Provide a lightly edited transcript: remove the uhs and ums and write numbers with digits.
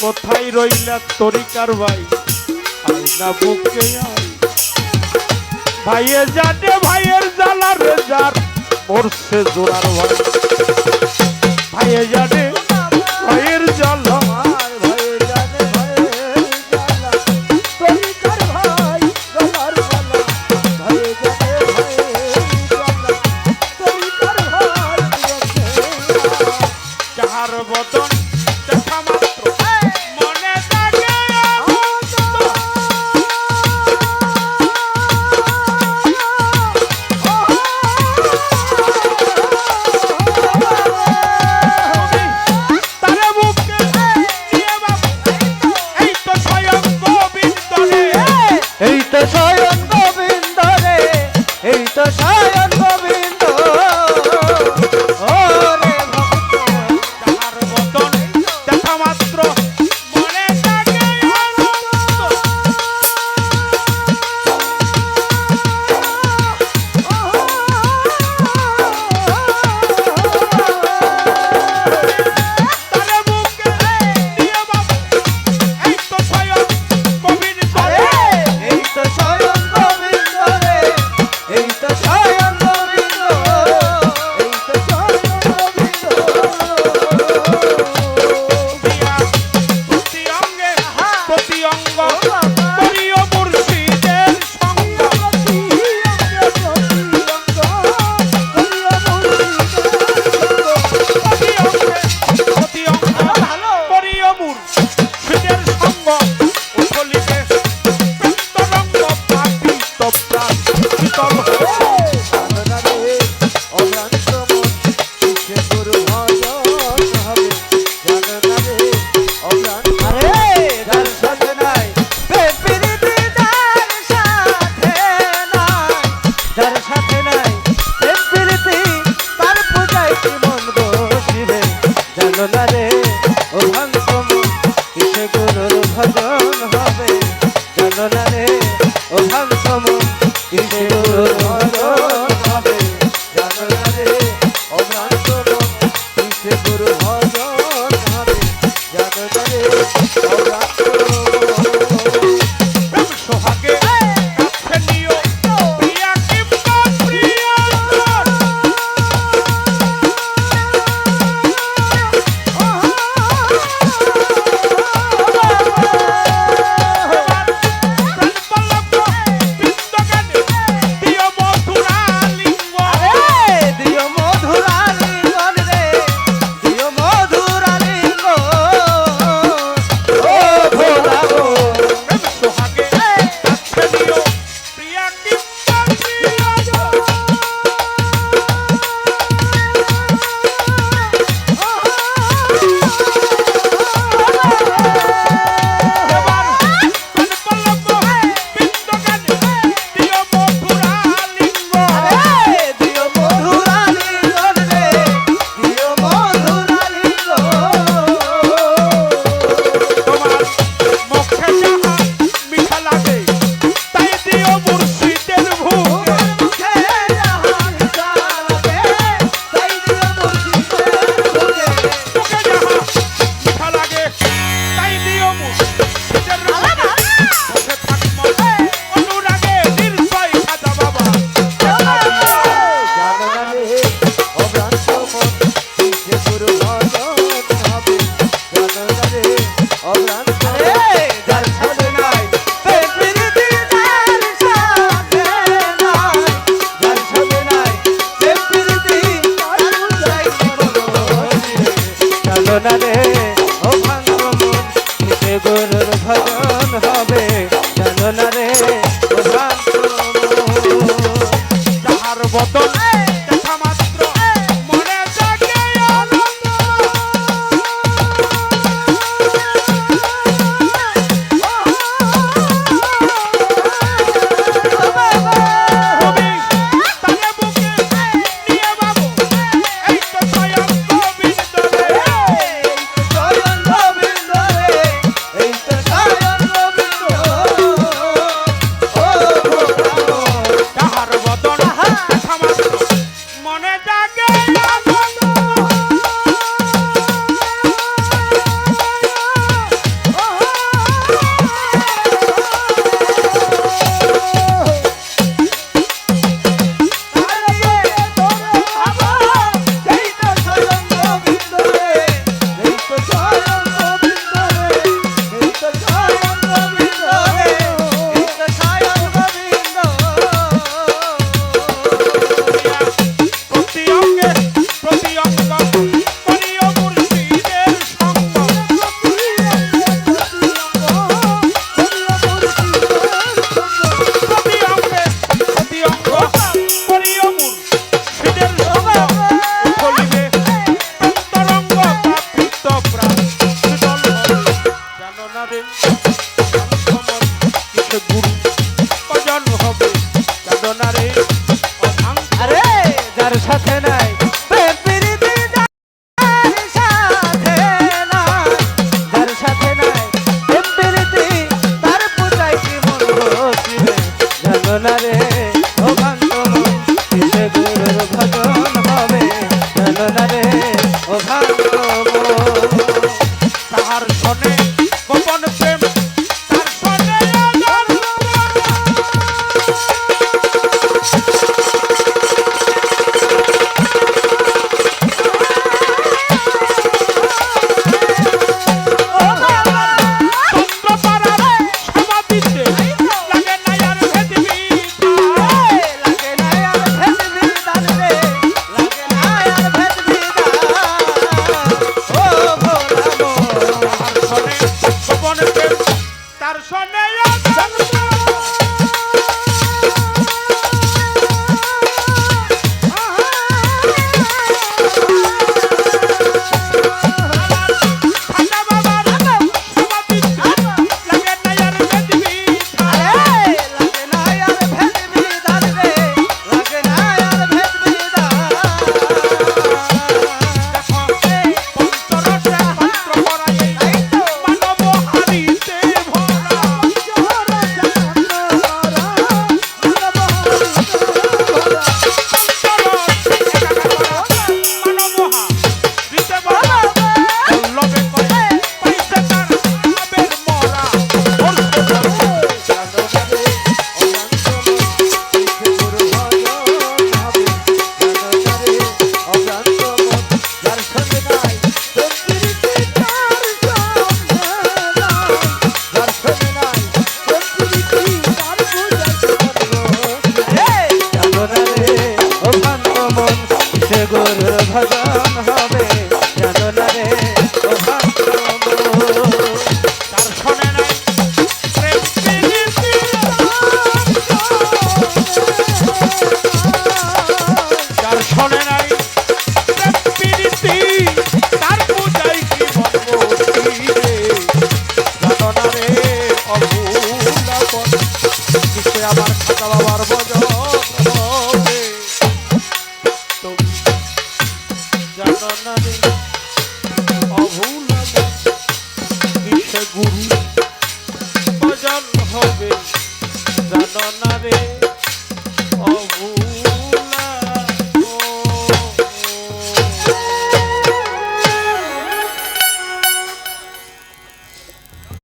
কোথায় রইলা তরিকার ভাই আইনা বুকে আই ভাইয়ে জানে ভাইয়ের জ্বালা রেজার মরছে জোড়ার ভাই ভাইয়ে জানে ভাইয়ের জ্বালা বদন দেখা মাত্র মনে জাগে তারে বুকে নিয়ে বাবু এই তো স্বয়ং গোবিন্দ রে এই তো স্বয়ং গোবিন্দ রে এই তো স্বয়ং গোবিন্দ শোনে গোপন প্রেম তার শোনে চন্দ্রপাড়ার সমাধিতে লাগে না আর ভেদ লাগে না আর ভেদ বিধান রে, লাগে না আর ভেদ বিধান। ও ভোলা মোর শোনে গোপন প্রেম তার শোনে খাজা বাবার সমাধিতে লাগে না আর ভেদ লাগে না আর ভেদ বিধান রে, লাগে না আর ভেদ বিধান। পঞ্চরসে পত্র পরাই মানব হারিতে ভরা মানব হারিতে ভরা লবে করে পাইছে তার আবের মরা গুরুর ভজন হবে জানো না রে ও ভক্ত মন। তার শোনে নাই প্রেম প্রীতি যার শোনে নাই প্রেম প্রীতি তার পূজায় কি ভগবতী রে জানো না রে অভুলাপন নিশ্চয় আমার খাজা বাবার ভজন হবে তুমি জানো না রে অভুলাপন কিসে গুরু ভজন হবে জানো না রে অভুলাপন